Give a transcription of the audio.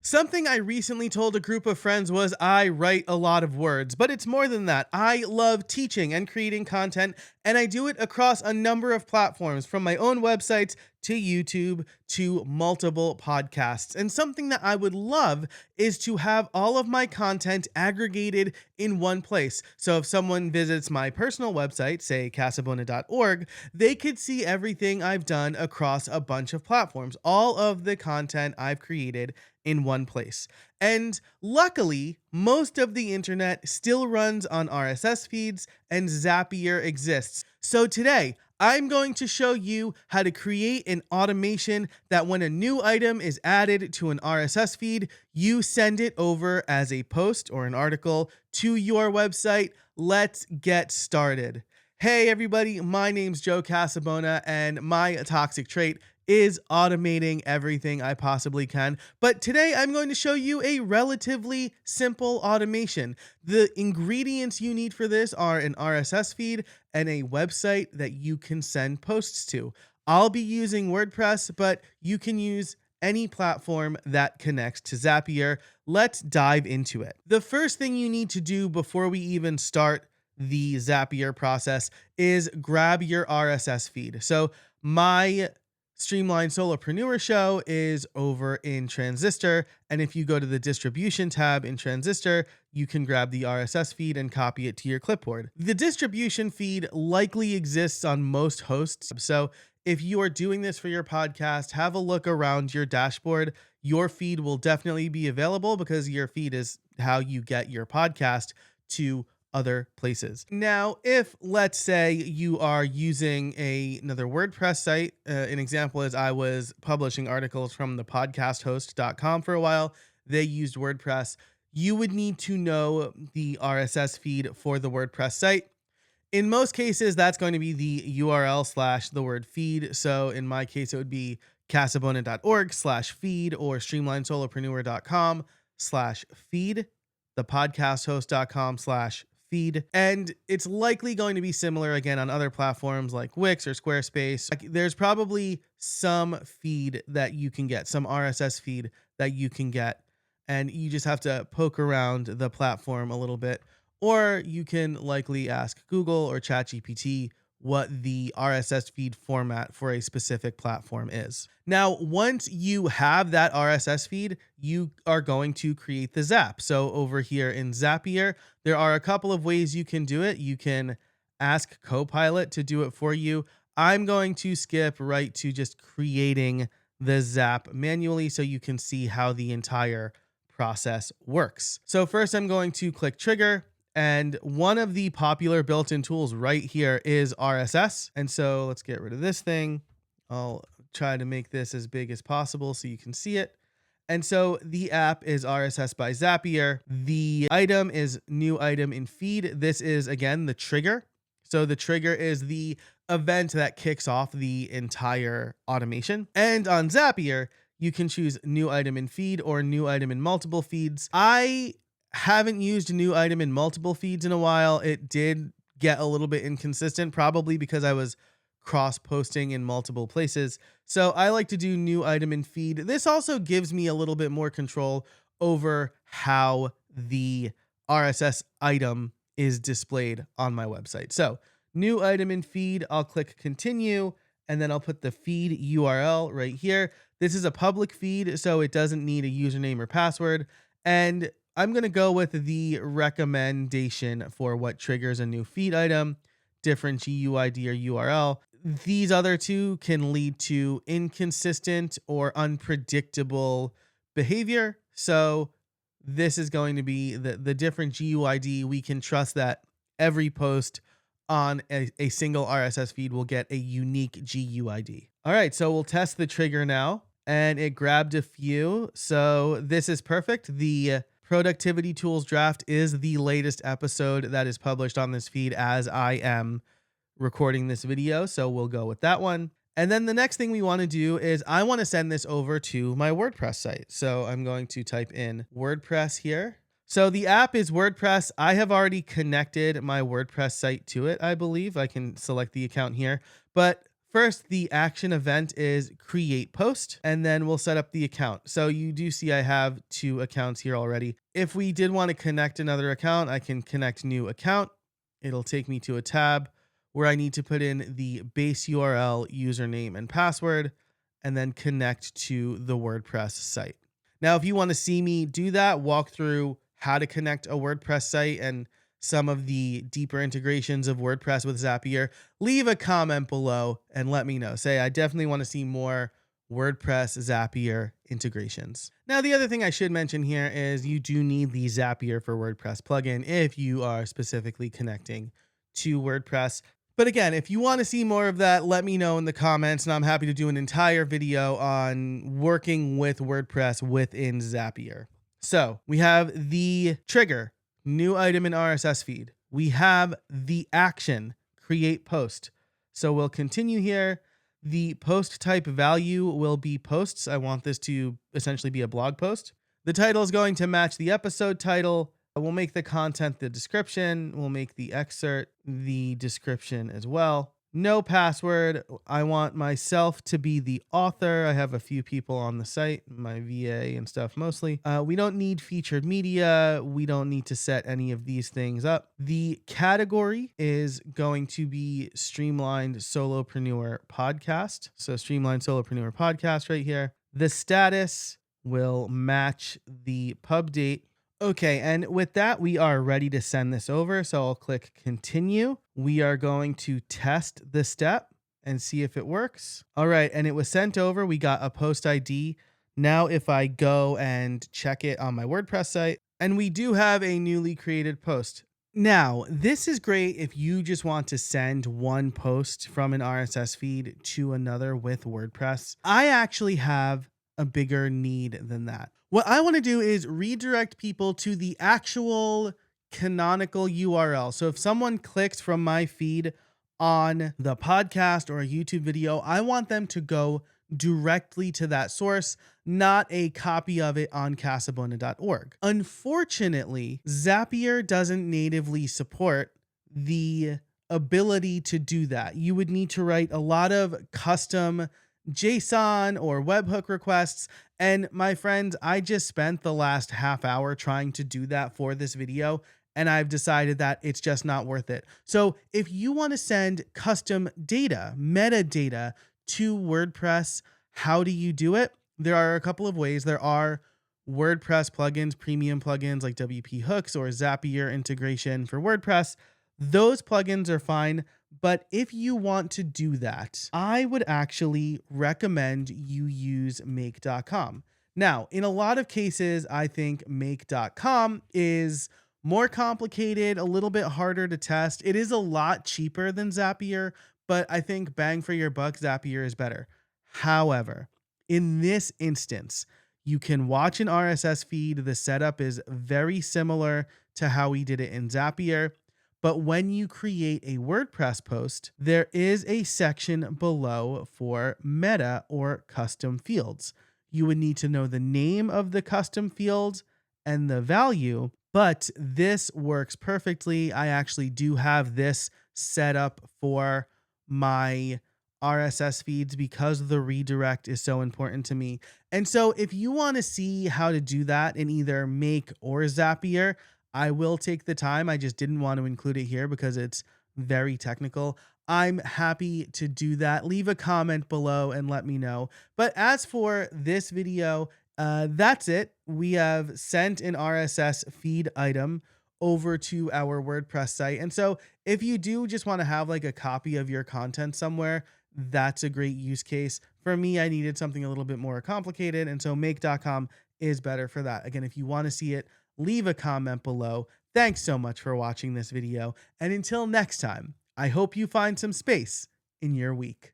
Something I recently told a group of friends was I write a lot of words, but it's more than that. I love teaching and creating content, and I do it across a number of platforms, from my own websites to YouTube to multiple podcasts. And something that I would love is to have all of my content aggregated in one place. So if someone visits my personal website, say casabona.org, they could see everything I've done across a bunch of platforms, all of the content I've created in one place. And luckily, most of the internet still runs on RSS feeds and Zapier exists. So today, I'm going to show you how to create an automation that when a new item is added to an RSS feed, you send it over as a post or an article to your website. Let's get started. Hey everybody, my name's Joe Casabona, and my toxic trait is automating everything I possibly can. But today I'm going to show you a relatively simple automation. The ingredients you need for this are an RSS feed and a website that you can send posts to. I'll be using WordPress, but you can use any platform that connects to Zapier. Let's dive into it. The first thing you need to do before we even start the Zapier process is grab your RSS feed. So my Streamline Solopreneur show is over in Transistor, and if you go to the distribution tab in Transistor, you can grab the RSS feed and copy it to your clipboard. The distribution feed likely exists on most hosts, so if you are doing this for your podcast, have a look around your dashboard. Your feed will definitely be available because your feed is how you get your podcast to other places. Now, if let's say you are using another WordPress site, an example is I was publishing articles from the podcasthost.com for a while. They used WordPress. You would need to know the RSS feed for the WordPress site. In most cases, that's going to be the URL / the word feed. So in my case, it would be casabona.org/feed or streamlinesolopreneur.com/feed, thepodcasthost.com/feed. And it's likely going to be similar again on other platforms like Wix or Squarespace. There's probably some feed that you can get, some RSS feed that you can get, and you just have to poke around the platform a little bit. Or you can likely ask Google or ChatGPT what the RSS feed format for a specific platform is. Now, once you have that RSS feed, you are going to create the Zap. So over here in Zapier, there are a couple of ways you can do it. You can ask Copilot to do it for you. I'm going to skip right to just creating the Zap manually so you can see how the entire process works. So first I'm going to click trigger. And one of the popular built-in tools right here is RSS. And so let's get rid of this thing. I'll try to make this as big as possible so you can see it. And so the app is RSS by Zapier. The item is new item in feed. This is, again, the trigger. So the trigger is the event that kicks off the entire automation. And on Zapier, you can choose new item in feed or new item in multiple feeds. I haven't used a new item in multiple feeds in a while. It did get a little bit inconsistent, probably because I was cross-posting in multiple places. So I like to do new item in feed. This also gives me a little bit more control over how the RSS item is displayed on my website. So new item in feed, I'll click continue, and then I'll put the feed URL right here. This is a public feed, so it doesn't need a username or password. And I'm going to go with the recommendation for what triggers a new feed item, different GUID or URL. These other two can lead to inconsistent or unpredictable behavior. So this is going to be the different GUID. We can trust that every post on a single RSS feed will get a unique GUID. All right, so we'll test the trigger now, and it grabbed a few. So this is perfect. The Productivity Tools Draft is the latest episode that is published on this feed as I am recording this video, so we'll go with that one. And then the next thing we want to do is I want to send this over to my WordPress site. So I'm going to type in WordPress here. So the app is WordPress. I have already connected my WordPress site to it, I believe. I can select the account here. But First, the action event is create post, and then we'll set up the account. So you do see I have 2 accounts here already. If we did want to connect another account, I can connect new account. It'll take me to a tab where I need to put in the base URL, username, and password, and then connect to the WordPress site. Now, if you want to see me do that, walk through how to connect a WordPress site and some of the deeper integrations of WordPress with Zapier, leave a comment below and let me know. Say, I definitely want to see more WordPress Zapier integrations. Now, the other thing I should mention here is you do need the Zapier for WordPress plugin if you are specifically connecting to WordPress. But again, if you want to see more of that, let me know in the comments, and I'm happy to do an entire video on working with WordPress within Zapier. So we have the trigger, new item in RSS feed. We have the action, create post. So we'll continue here. The post type value will be posts. I want this to essentially be a blog post. The title is going to match the episode title. We'll make the content the description. We'll make the excerpt the description as well. No password. I want myself to be the author. I have a few people on the site, my VA and stuff mostly. We don't need featured media. We don't need to set any of these things up. The category is going to be Streamlined Solopreneur Podcast. So Streamlined Solopreneur Podcast right here. The status will match the pub date. Okay, and with that, we are ready to send this over. So I'll click continue. We are going to test the step and see if it works. All right, and it was sent over. We got a post ID. Now, if I go and check it on my WordPress site, and we do have a newly created post. Now, this is great if you just want to send one post from an RSS feed to another with WordPress. I actually have a bigger need than that. What I want to do is redirect people to the actual canonical URL. So if someone clicks from my feed on the podcast or a YouTube video, I want them to go directly to that source, not a copy of it on casabona.org. Unfortunately, Zapier doesn't natively support the ability to do that. You would need to write a lot of custom JSON or webhook requests. And my friends, I just spent the last half hour trying to do that for this video, and I've decided that it's just not worth it. So if you want to send custom data, metadata to WordPress, how do you do it? There are a couple of ways. There are WordPress plugins, premium plugins like WP Hooks or Zapier integration for WordPress. Those plugins are fine. But if you want to do that, I would actually recommend you use make.com. Now, in a lot of cases, I think make.com is more complicated, a little bit harder to test. It is a lot cheaper than Zapier, but I think bang for your buck, Zapier is better. However, in this instance, you can watch an RSS feed. The setup is very similar to how we did it in Zapier. But when you create a WordPress post, there is a section below for meta or custom fields. You would need to know the name of the custom field and the value, but this works perfectly. I actually do have this set up for my RSS feeds because the redirect is so important to me. And so if you want to see how to do that in either Make or Zapier, I will take the time. I just didn't want to include it here because it's very technical. I'm happy to do that. Leave a comment below and let me know. But as for this video, that's it. We have sent an RSS feed item over to our WordPress site. And so if you do just want to have like a copy of your content somewhere, that's a great use case. For me, I needed something a little bit more complicated. And so make.com is better for that. Again, if you want to see it, leave a comment below. Thanks so much for watching this video. And until next time, I hope you find some space in your week.